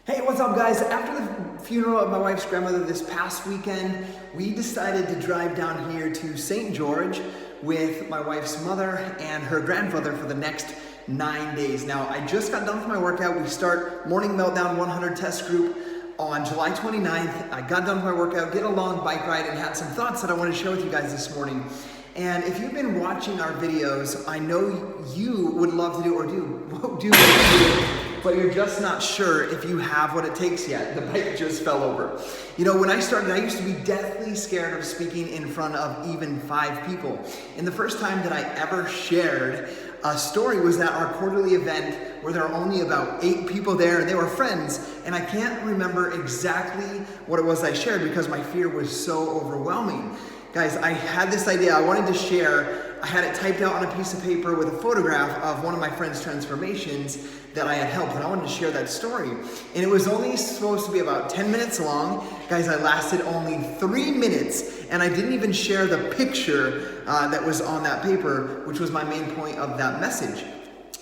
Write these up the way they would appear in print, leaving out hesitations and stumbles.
Hey, what's up guys? After the funeral of my wife's grandmother this past weekend, we decided to drive down here to St. George with my wife's mother and her grandfather for the next 9 days. Now, I just got done with my workout. We start Morning Meltdown 100 test group on July 29th. I got done with my workout, did a long bike ride, and had some thoughts that I want to share with you guys this morning. And if you've been watching our videos, I know you would love to do what we do, but you're just not sure if you have what it takes yet. The bike just fell over. You know, when I started, I used to be deathly scared of speaking in front of even 5 people. And the first time that I ever shared a story was at our quarterly event where there were only about 8 people there and they were friends. And I can't remember exactly what it was I shared because my fear was so overwhelming. Guys, I had this idea I wanted to share. I had it typed out on a piece of paper with a photograph of one of my friend's transformations that I had helped, and I wanted to share that story. And it was only supposed to be about 10 minutes long. Guys, I lasted only 3 minutes, and I didn't even share the picture that was on that paper, which was my main point of that message.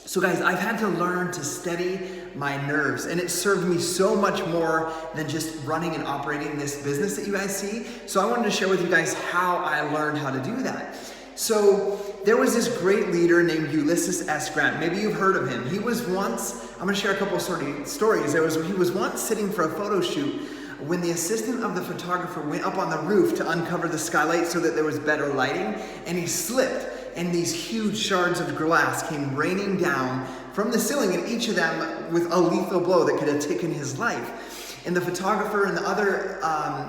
So guys, I've had to learn to steady my nerves, and it served me so much more than just running and operating this business that you guys see. So I wanted to share with you guys how I learned how to do that. So there was this great leader named Ulysses S. Grant. Maybe you've heard of him. He was once, I'm gonna share a couple of stories. He was once sitting for a photo shoot when the assistant of the photographer went up on the roof to uncover the skylight so that there was better lighting, and he slipped. And these huge shards of glass came raining down from the ceiling, and each of them with a lethal blow that could have taken his life. And the photographer and the other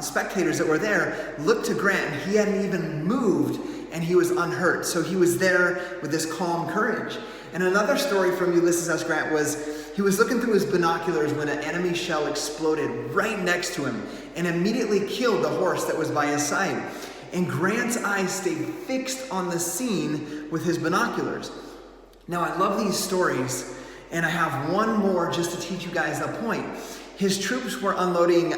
spectators that were there looked to Grant, and he hadn't even moved, and he was unhurt. So he was there with this calm courage. And another story from Ulysses S. Grant was he was looking through his binoculars when an enemy shell exploded right next to him and immediately killed the horse that was by his side. And Grant's eyes stayed fixed on the scene with his binoculars. Now, I love these stories, and I have one more just to teach you guys a point. His troops were unloading,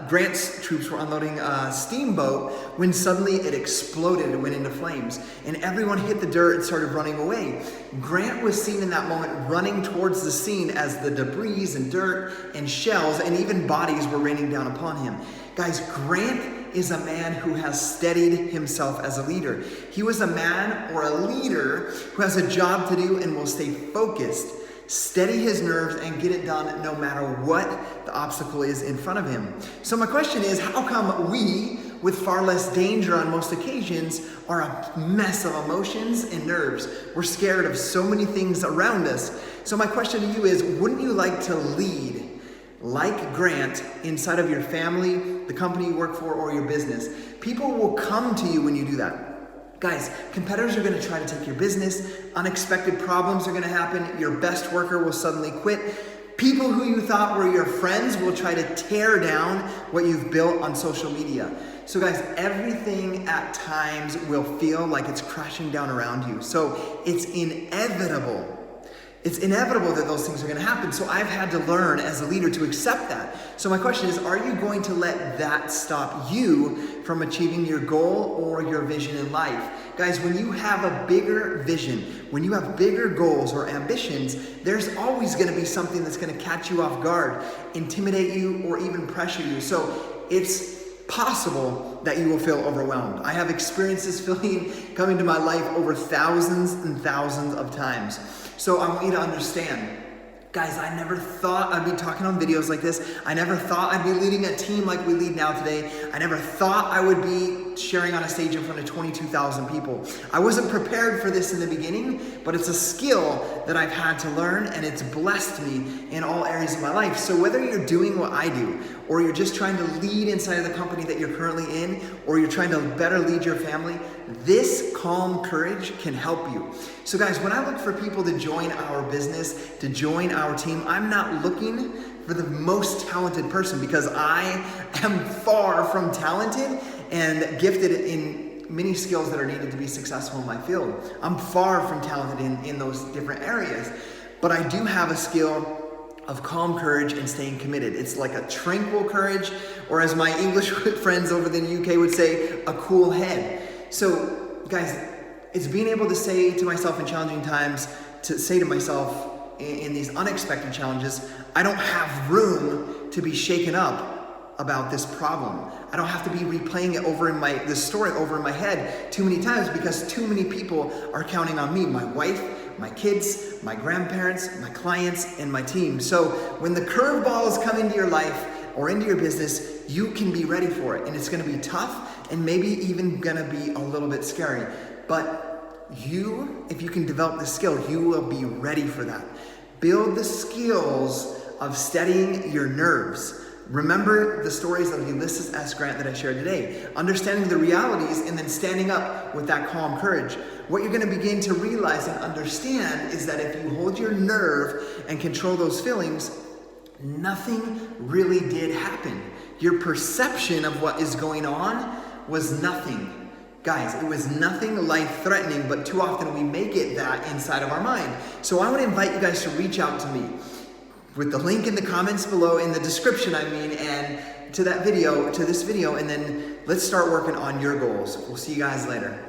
Grant's troops were unloading a steamboat when suddenly it exploded and went into flames. And everyone hit the dirt and started running away. Grant was seen in that moment running towards the scene as the debris and dirt and shells and even bodies were raining down upon him. Guys, Grant is a man who has steadied himself as a leader. He was a man or a leader who has a job to do and will stay focused, steady his nerves, and get it done no matter what the obstacle is in front of him. So my question is, how come we, with far less danger on most occasions, are a mess of emotions and nerves? We're scared of so many things around us. So my question to you is, wouldn't you like to lead like Grant inside of your family, the company you work for, or your business? People will come to you when you do that. Guys, competitors are gonna try to take your business. Unexpected problems are gonna happen. Your best worker will suddenly quit. People who you thought were your friends will try to tear down what you've built on social media. So guys, everything at times will feel like it's crashing down around you. So it's inevitable. It's inevitable that those things are gonna happen. So I've had to learn as a leader to accept that. So my question is, are you going to let that stop you from achieving your goal or your vision in life? Guys, when you have a bigger vision, when you have bigger goals or ambitions, there's always gonna be something that's gonna catch you off guard, intimidate you, or even pressure you. So it's possible that you will feel overwhelmed. I have experienced this feeling coming to my life over thousands and thousands of times. So I want you to understand, guys, I never thought I'd be talking on videos like this. I never thought I'd be leading a team like we lead now today. I never thought I would be sharing on a stage in front of 22,000 people. I wasn't prepared for this in the beginning, but it's a skill that I've had to learn, and it's blessed me in all areas of my life. So whether you're doing what I do, or you're just trying to lead inside of the company that you're currently in, or you're trying to better lead your family, this calm courage can help you. So guys, when I look for people to join our business, to join our team, I'm not looking for the most talented person, because I am far from talented and gifted in many skills that are needed to be successful in my field. I'm far from talented in those different areas, but I do have a skill of calm courage and staying committed. It's like a tranquil courage, or as my English friends over in the UK would say, a cool head. So guys, it's being able to say to myself in challenging times, to say to myself in these unexpected challenges, I don't have room to be shaken up about this problem. I don't have to be replaying it this story over in my head too many times, because too many people are counting on me, my wife, my kids, my grandparents, my clients, and my team. So when the curveballs come into your life or into your business, you can be ready for it. And it's gonna be tough and maybe even gonna be a little bit scary. But if you can develop the skill, you will be ready for that. Build the skills of steadying your nerves. Remember the stories of Ulysses S. Grant that I shared today. Understanding the realities and then standing up with that calm courage. What you're going to begin to realize and understand is that if you hold your nerve and control those feelings, nothing really did happen. Your perception of what is going on was nothing. Guys, it was nothing life-threatening, but too often we make it that inside of our mind. So I want to invite you guys to reach out to me with the link in the comments below, in the description, and to this video, and then let's start working on your goals. We'll see you guys later.